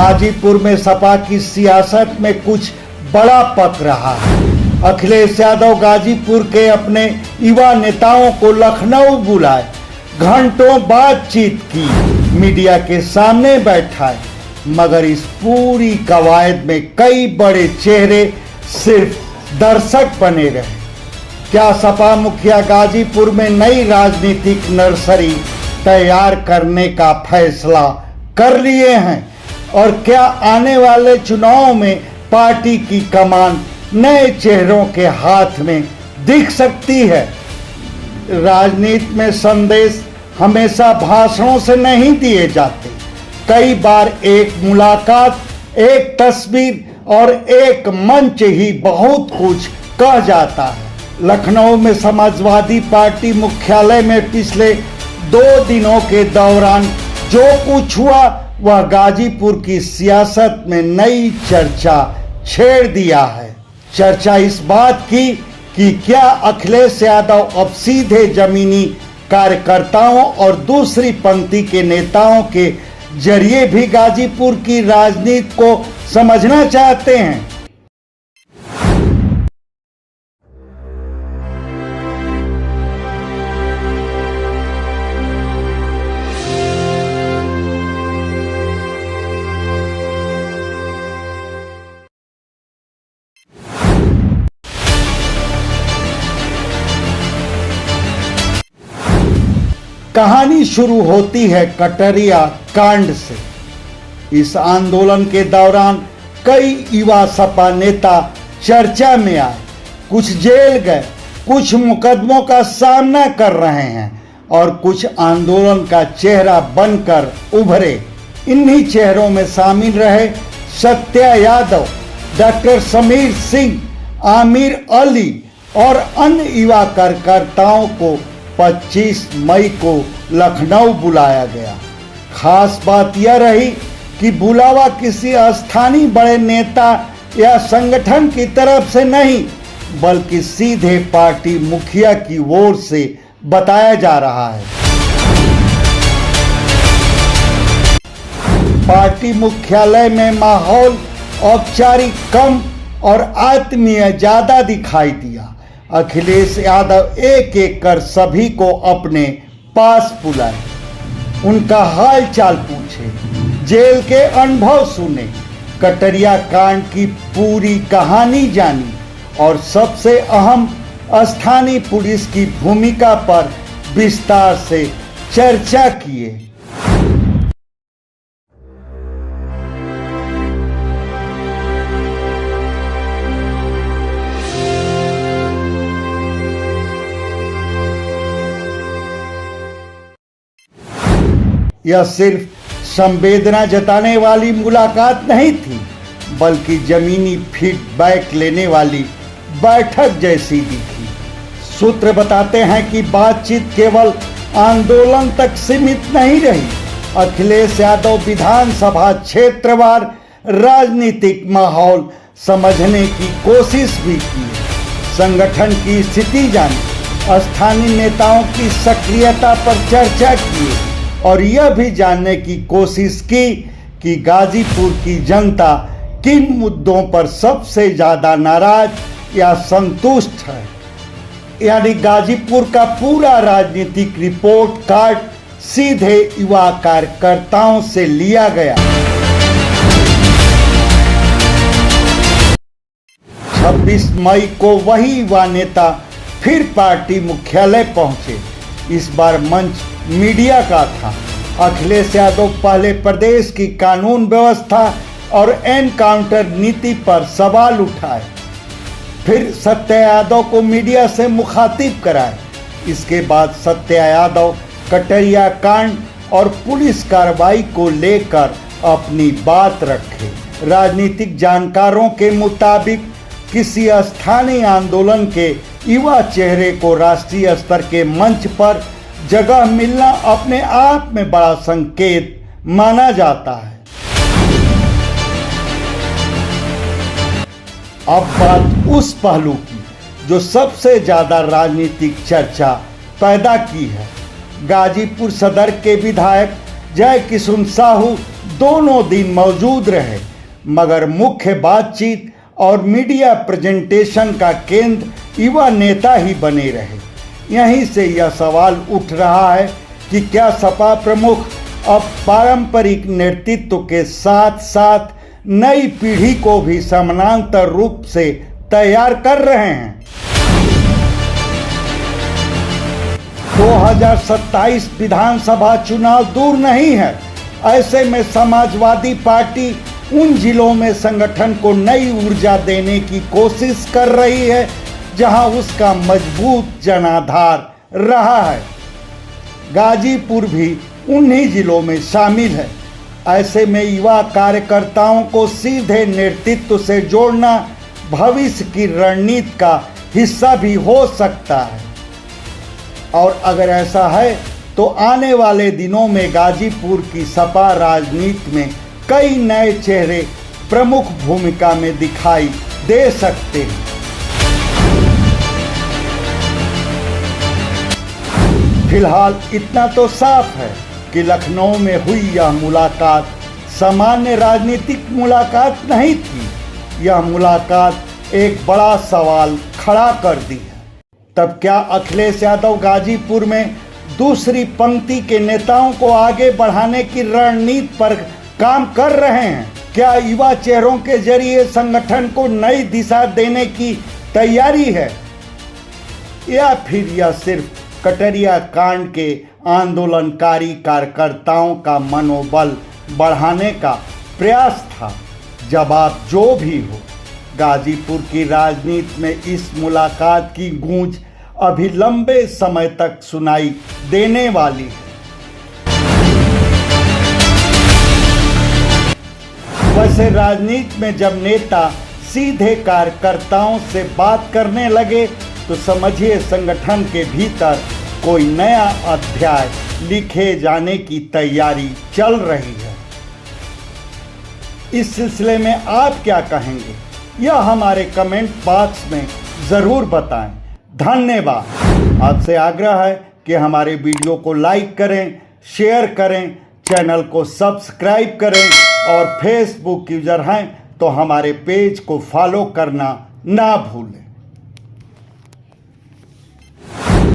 गाजीपुर में सपा की सियासत में कुछ बड़ा पक रहा है। अखिलेश यादव गाजीपुर के अपने युवा नेताओं को लखनऊ बुलाए, घंटों बातचीत की, मीडिया के सामने बैठाए, मगर इस पूरी कवायद में कई बड़े चेहरे सिर्फ दर्शक बने रहे। क्या सपा मुखिया गाजीपुर में नई राजनीतिक नर्सरी तैयार करने का फैसला कर लिए हैं और क्या आने वाले चुनाव में पार्टी की कमान नए चेहरों के हाथ में दिख सकती है? राजनीति में संदेश हमेशा भाषणों से नहीं दिए जाते। कई बार एक मुलाकात, एक तस्वीर और एक मंच ही बहुत कुछ कह जाता है। लखनऊ में समाजवादी पार्टी मुख्यालय में पिछले 2 दिनों के दौरान जो कुछ हुआ वह गाजीपुर की सियासत में नई चर्चा छेड़ दिया है। चर्चा इस बात की कि क्या अखिलेश यादव अब सीधे जमीनी कार्यकर्ताओं और दूसरी पंक्ति के नेताओं के जरिए भी गाजीपुर की राजनीति को समझना चाहते हैं? कहानी शुरू होती है कटरिया कांड से। इस आंदोलन के दौरान कई युवा सपा नेता चर्चा में आए, कुछ जेल गए, कुछ मुकदमों का सामना कर रहे हैं और कुछ आंदोलन का चेहरा बनकर उभरे। इन्हीं चेहरों में शामिल रहे सत्या यादव, डॉक्टर समीर सिंह, आमिर अली और अन्य युवा कार्यकर्ताओं को 25 मई को लखनऊ बुलाया गया। खास बात यह रही कि बुलावा किसी स्थानीय बड़े नेता या संगठन की तरफ से नहीं, बल्कि सीधे पार्टी मुखिया की ओर से बताया जा रहा है। पार्टी मुख्यालय में माहौल औपचारिक कम और आत्मीय ज्यादा दिखाई दिया। अखिलेश यादव एक एक कर सभी को अपने पास बुलाए, उनका हाल चाल पूछे, जेल के अनुभव सुने, कटरिया कांड की पूरी कहानी जानी और सबसे अहम स्थानीय पुलिस की भूमिका पर विस्तार से चर्चा किए। यह सिर्फ संवेदना जताने वाली मुलाकात नहीं थी, बल्कि जमीनी फीडबैक लेने वाली बैठक जैसी दिखी। सूत्र बताते हैं कि बातचीत केवल आंदोलन तक सीमित नहीं रही। अखिलेश यादव विधानसभा क्षेत्रवार राजनीतिक माहौल समझने की कोशिश भी की, संगठन की स्थिति जानी, स्थानीय नेताओं की सक्रियता पर चर्चा की और यह भी जानने की कोशिश की कि गाजीपुर की जनता किन मुद्दों पर सबसे ज्यादा नाराज या संतुष्ट है। यानी गाजीपुर का पूरा राजनीतिक रिपोर्ट कार्ड सीधे युवा कार्यकर्ताओं से लिया गया। 26 मई को वही युवा नेता फिर पार्टी मुख्यालय पहुंचे। इस बार मंच मीडिया का था। अखिलेश यादव पहले प्रदेश की कानून व्यवस्था और एनकाउंटर नीति पर सवाल उठाए, फिर सत्या यादव को मीडिया से मुखातिब कराए। इसके बाद सत्या यादव कटरिया कांड और पुलिस कार्रवाई को लेकर अपनी बात रखे। राजनीतिक जानकारों के मुताबिक किसी स्थानीय आंदोलन के युवा चेहरे को राष्ट्रीय स्तर के मंच पर जगह मिलना अपने आप में बड़ा संकेत माना जाता है। अब बात उस पहलू की जो सबसे ज्यादा राजनीतिक चर्चा पैदा की है। गाजीपुर सदर के विधायक जय किशुन साहू दोनों दिन मौजूद रहे, मगर मुख्य बातचीत और मीडिया प्रेजेंटेशन का केंद्र युवा नेता ही बने रहे। यहीं से यह सवाल उठ रहा है कि क्या सपा प्रमुख अब पारंपरिक नेतृत्व के साथ साथ नई पीढ़ी को भी समानांतर रूप से तैयार कर रहे हैं। 2027 विधानसभा चुनाव दूर नहीं है। ऐसे में समाजवादी पार्टी उन जिलों में संगठन को नई ऊर्जा देने की कोशिश कर रही है जहां उसका मजबूत जनाधार रहा है। गाजीपुर भी उन्हीं जिलों में शामिल है। ऐसे में युवा कार्यकर्ताओं को सीधे नेतृत्व से जोड़ना भविष्य की रणनीति का हिस्सा भी हो सकता है। और अगर ऐसा है तो आने वाले दिनों में गाजीपुर की सपा राजनीति में कई नए चेहरे प्रमुख भूमिका में दिखाई दे सकते हैं। फिलहाल इतना तो साफ है कि लखनऊ में हुई यह मुलाकात सामान्य राजनीतिक मुलाकात नहीं थी। यह मुलाकात एक बड़ा सवाल खड़ा कर दी है। तब क्या अखिलेश यादव गाजीपुर में दूसरी पंक्ति के नेताओं को आगे बढ़ाने की रणनीति पर काम कर रहे हैं? क्या युवा चेहरों के जरिए संगठन को नई दिशा देने की तैयारी है, या फिर यह सिर्फ कटरिया कांड के आंदोलनकारी कार्यकर्ताओं का मनोबल बढ़ाने का प्रयास था? जवाब जो भी हो, गाजीपुर की राजनीति में इस मुलाकात की गूंज अभी लंबे समय तक सुनाई देने वाली है। वैसे राजनीति में जब नेता सीधे कार्यकर्ताओं से बात करने लगे तो समझिए संगठन के भीतर कोई नया अध्याय लिखे जाने की तैयारी चल रही है। इस सिलसिले में आप क्या कहेंगे, यह हमारे कमेंट बॉक्स में ज़रूर बताएं। धन्यवाद। आपसे आग्रह है कि हमारे वीडियो को लाइक करें, शेयर करें, चैनल को सब्सक्राइब करें और फेसबुक यूज़र हैं तो हमारे पेज को फॉलो करना ना भूलें।